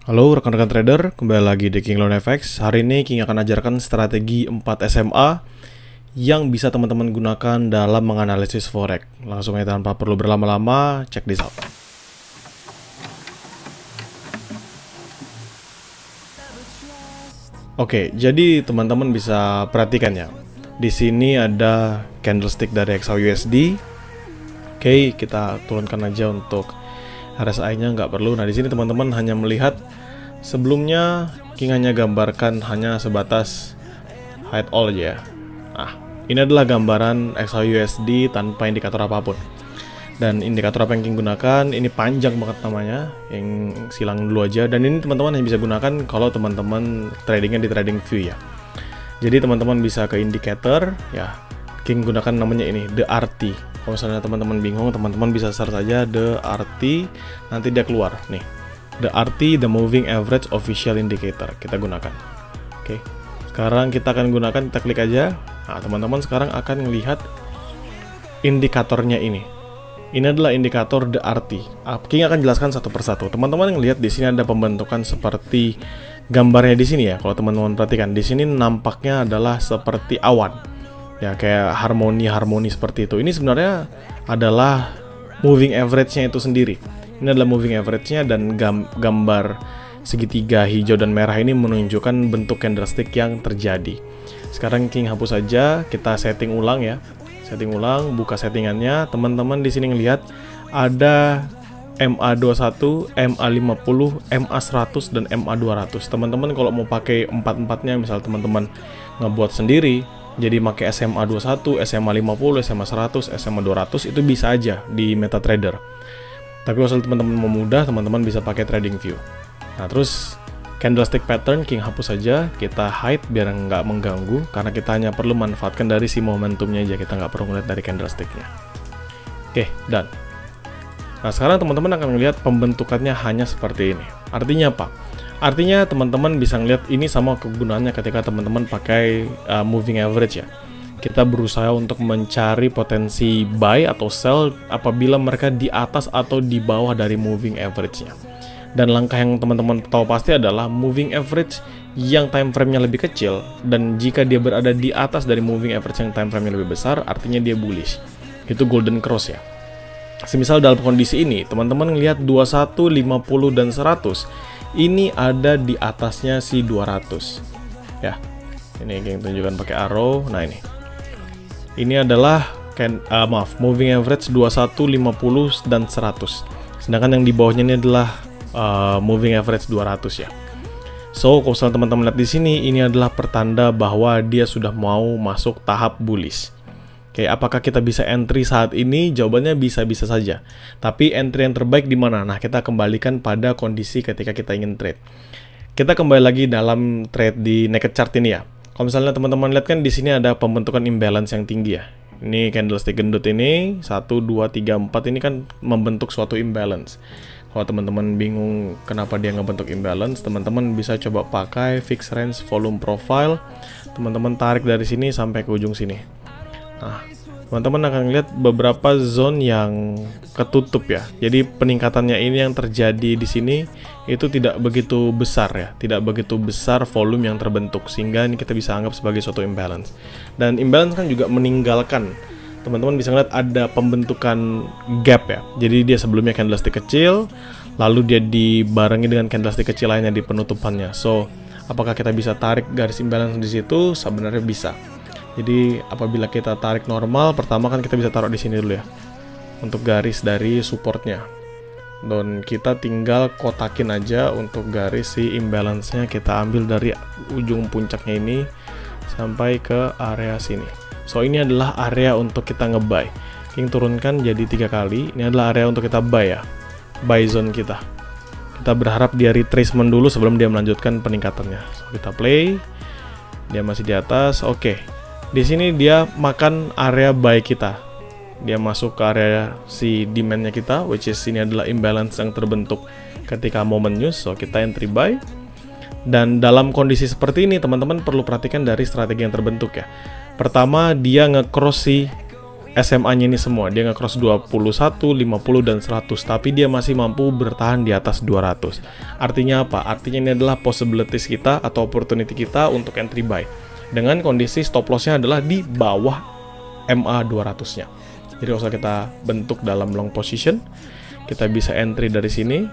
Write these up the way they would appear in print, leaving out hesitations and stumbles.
Halo rekan-rekan trader, kembali lagi di King Loan FX. Hari ini King akan ajarkan strategi 4 SMA yang bisa teman-teman gunakan dalam menganalisis forex. Langsung aja tanpa perlu berlama-lama, check this out. Oke, jadi teman-teman bisa perhatikan ya. Di sini ada candlestick dari XAUUSD. Oke, kita turunkan aja untuk RSI-nya, nggak perlu. Nah, di sini teman-teman hanya melihat sebelumnya King hanya gambarkan hanya sebatas hide all aja ya. Nah, ini adalah gambaran XAUUSD tanpa indikator apapun. Dan indikator apa yang King gunakan, ini panjang banget namanya, yang silang dulu aja. Dan ini teman-teman hanya bisa gunakan kalau teman-teman tradingnya di TradingView ya. Jadi teman-teman bisa ke indicator ya. King gunakan namanya ini, The RT. Kalau misalnya teman-teman bingung, teman-teman bisa search saja The RT, nanti dia keluar nih. The RT, The Moving Average Official Indicator, kita gunakan. Oke, sekarang kita akan gunakan, kita klik aja. Nah, teman-teman sekarang akan melihat indikatornya ini. Ini adalah indikator The RT. King akan jelaskan satu persatu. Teman-teman yang lihat di sini ada pembentukan seperti gambarnya di sini ya. Kalau teman-teman perhatikan, di sini nampaknya adalah seperti awan. Ya, kayak harmoni seperti itu. Ini sebenarnya adalah moving average-nya itu sendiri. Ini adalah moving average-nya, dan gambar segitiga hijau dan merah ini menunjukkan bentuk candlestick yang terjadi. Sekarang King hapus saja, kita setting ulang ya. Setting ulang, buka settingannya. Teman-teman di sini ngelihat ada MA21, MA50, MA100 dan MA200. Teman-teman kalau mau pakai empat-empatnya, misal teman-teman ngebuat sendiri, jadi pakai SMA21, SMA50, SMA100, SMA200 itu bisa aja di MetaTrader. Tapi kalau teman-teman mau mudah, teman-teman bisa pakai TradingView. Nah, terus candlestick pattern King hapus saja, kita hide biar nggak mengganggu, karena kita hanya perlu manfaatkan dari si momentumnya aja, kita nggak perlu ngeliat dari candlesticknya. Oke, done. Nah, sekarang teman-teman akan melihat pembentukannya hanya seperti ini. Artinya apa? Artinya teman-teman bisa ngeliat ini sama kegunaannya ketika teman-teman pakai moving average ya. Kita berusaha untuk mencari potensi buy atau sell apabila mereka di atas atau di bawah dari moving average-nya. Dan langkah yang teman-teman tahu pasti adalah moving average yang time frame-nya lebih kecil, dan jika dia berada di atas dari moving average yang time frame-nya lebih besar, artinya dia bullish. Itu golden cross ya. Semisal dalam kondisi ini, teman-teman ngelihat 21, 50, dan 100. Ini ada di atasnya si 200 ya. Ini yang tunjukkan pakai arrow. Nah, ini adalah moving average 21, 50 dan 100. Sedangkan yang di bawahnya ini adalah moving average 200 ya. So, kalau teman-teman lihat di sini, ini adalah pertanda bahwa dia sudah mau masuk tahap bullish. Oke, apakah kita bisa entry saat ini? Jawabannya bisa-bisa saja. Tapi entry yang terbaik di mana? Nah, kita kembalikan pada kondisi ketika kita ingin trade. Kita kembali lagi dalam trade di naked chart ini ya. Kalau misalnya teman-teman lihat kan di sini ada pembentukan imbalance yang tinggi ya. Ini candlestick gendut ini 1, 2, 3, 4 ini kan membentuk suatu imbalance. Kalau teman-teman bingung kenapa dia ngebentuk imbalance, teman-teman bisa coba pakai fixed range volume profile. Teman-teman tarik dari sini sampai ke ujung sini. Nah, teman-teman akan lihat beberapa zone yang ketutup ya. Jadi peningkatannya ini yang terjadi di sini itu tidak begitu besar ya, tidak begitu besar volume yang terbentuk, sehingga ini kita bisa anggap sebagai suatu imbalance. Dan imbalance kan juga meninggalkan, teman-teman bisa lihat ada pembentukan gap ya. Jadi dia sebelumnya candlestick kecil, lalu dia dibarengi dengan candlestick kecil lainnya di penutupannya. So, apakah kita bisa tarik garis imbalance di situ? Sebenarnya bisa. Jadi apabila kita tarik normal, pertama kan kita bisa taruh di sini dulu ya, untuk garis dari supportnya. Dan kita tinggal kotakin aja untuk garis si imbalance-nya, kita ambil dari ujung puncaknya ini sampai ke area sini. So, ini adalah area untuk kita nge-buy. King turunkan jadi 3 kali. Ini adalah area untuk kita buy ya, buy zone kita. Kita berharap dia retracement dulu sebelum dia melanjutkan peningkatannya. So, kita play, dia masih di atas. Oke. Di sini dia makan area buy kita. Dia masuk ke area si demand-nya kita, which is ini adalah imbalance yang terbentuk ketika moment news. So, kita entry buy. Dan dalam kondisi seperti ini, teman-teman perlu perhatikan dari strategi yang terbentuk ya. Pertama, dia nge-cross si SMA-nya ini semua. Dia nge-cross 21, 50, dan 100, tapi dia masih mampu bertahan di atas 200. Artinya apa? Artinya ini adalah possibilities kita atau opportunity kita untuk entry buy. Dengan kondisi stop loss-nya adalah di bawah MA 200-nya. Jadi kalau kita bentuk dalam long position, kita bisa entry dari sini.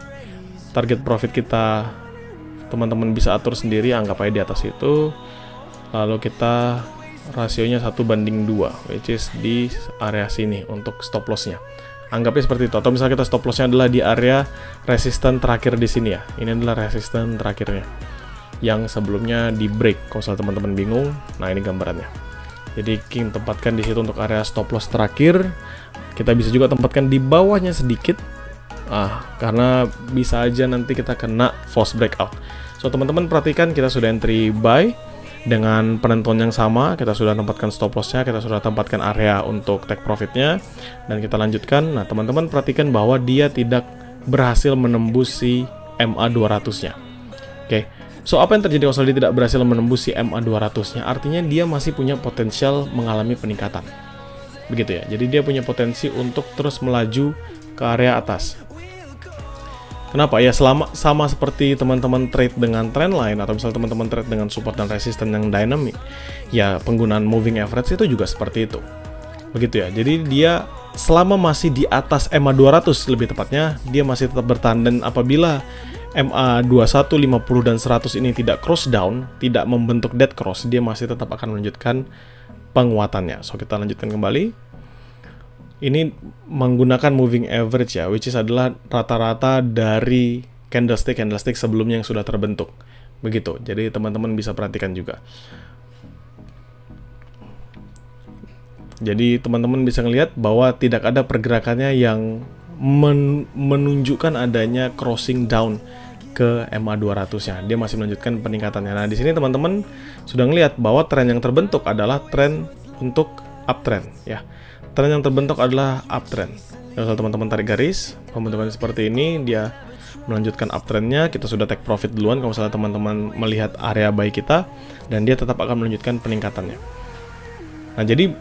Target profit kita teman-teman bisa atur sendiri, anggap aja di atas itu. Lalu kita rasionya 1:2, which is di area sini untuk stop loss-nya. Anggapnya seperti itu. Atau misalnya kita stop loss-nya adalah di area resisten terakhir di sini ya. Ini adalah resisten terakhirnya, yang sebelumnya di break. Kalau misalnya teman-teman bingung, nah ini gambarannya. Jadi King tempatkan di situ untuk area stop loss terakhir. Kita bisa juga tempatkan di bawahnya sedikit, karena bisa aja nanti kita kena false breakout. So teman-teman perhatikan, kita sudah entry buy dengan penentuan yang sama. Kita sudah tempatkan stop loss-nya, kita sudah tempatkan area untuk take profit-nya, dan kita lanjutkan. Nah teman-teman perhatikan bahwa dia tidak berhasil menembus si MA 200-nya. Oke. So, apa yang terjadi kalau dia tidak berhasil menembus si MA 200-nya? Artinya dia masih punya potensial mengalami peningkatan. Begitu ya. Jadi dia punya potensi untuk terus melaju ke area atas. Kenapa? Ya sama seperti teman-teman trade dengan trendline, atau misalnya teman-teman trade dengan support dan resistance yang dynamic. Ya, penggunaan moving average itu juga seperti itu. Begitu ya. Jadi dia selama masih di atas MA 200 lebih tepatnya, dia masih tetap bertahan, dan apabila MA 21, 50, dan 100 ini tidak cross down, tidak membentuk dead cross, dia masih tetap akan melanjutkan penguatannya. So, kita lanjutkan kembali. Ini menggunakan moving average ya, which is adalah rata-rata dari candlestick sebelumnya yang sudah terbentuk. Begitu. Jadi teman-teman bisa perhatikan juga. Jadi teman-teman bisa ngelihat bahwa tidak ada pergerakannya yang menunjukkan adanya crossing down ke MA 200-nya. Dia masih melanjutkan peningkatannya. Nah, di sini teman-teman sudah ngelihat bahwa tren yang terbentuk adalah tren untuk uptrend ya. Tren yang terbentuk adalah uptrend. Kalau teman-teman tarik garis, pembentukan seperti ini, dia melanjutkan uptrendnya. Kita sudah take profit duluan kalau misalnya teman-teman melihat area buy kita, dan dia tetap akan melanjutkan peningkatannya. Nah, jadi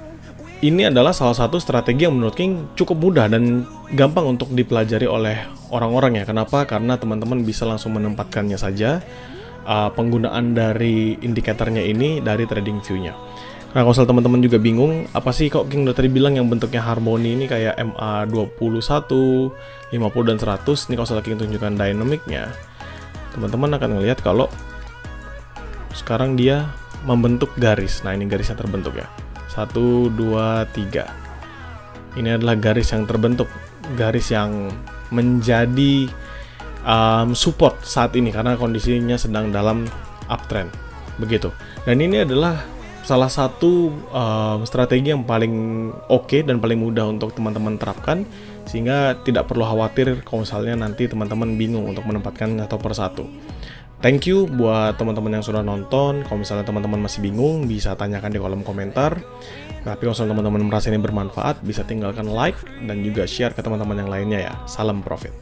ini adalah salah satu strategi yang menurut King cukup mudah dan gampang untuk dipelajari oleh orang-orang ya. Kenapa? Karena teman-teman bisa langsung menempatkannya saja, penggunaan dari indikatornya ini dari trading view-nya. Nah, kalau teman-teman juga bingung, apa sih kok King udah tadi bilang yang bentuknya harmoni ini kayak MA 21, 50, dan 100. Ini kalau King tunjukkan dynamicnya, teman-teman akan ngelihat kalau sekarang dia membentuk garis. Nah, ini garis yang terbentuk ya. 1, 2, 3. Ini adalah garis yang terbentuk, garis yang menjadi support saat ini karena kondisinya sedang dalam uptrend. Begitu. Dan ini adalah salah satu strategi yang paling oke dan paling mudah untuk teman-teman terapkan, sehingga tidak perlu khawatir kalau misalnya nanti teman-teman bingung untuk menempatkan satu persatu. Thank you buat teman-teman yang sudah nonton. Kalau misalnya teman-teman masih bingung, bisa tanyakan di kolom komentar. Tapi kalau misalnya teman-teman merasa ini bermanfaat, bisa tinggalkan like dan juga share ke teman-teman yang lainnya ya. Salam profit.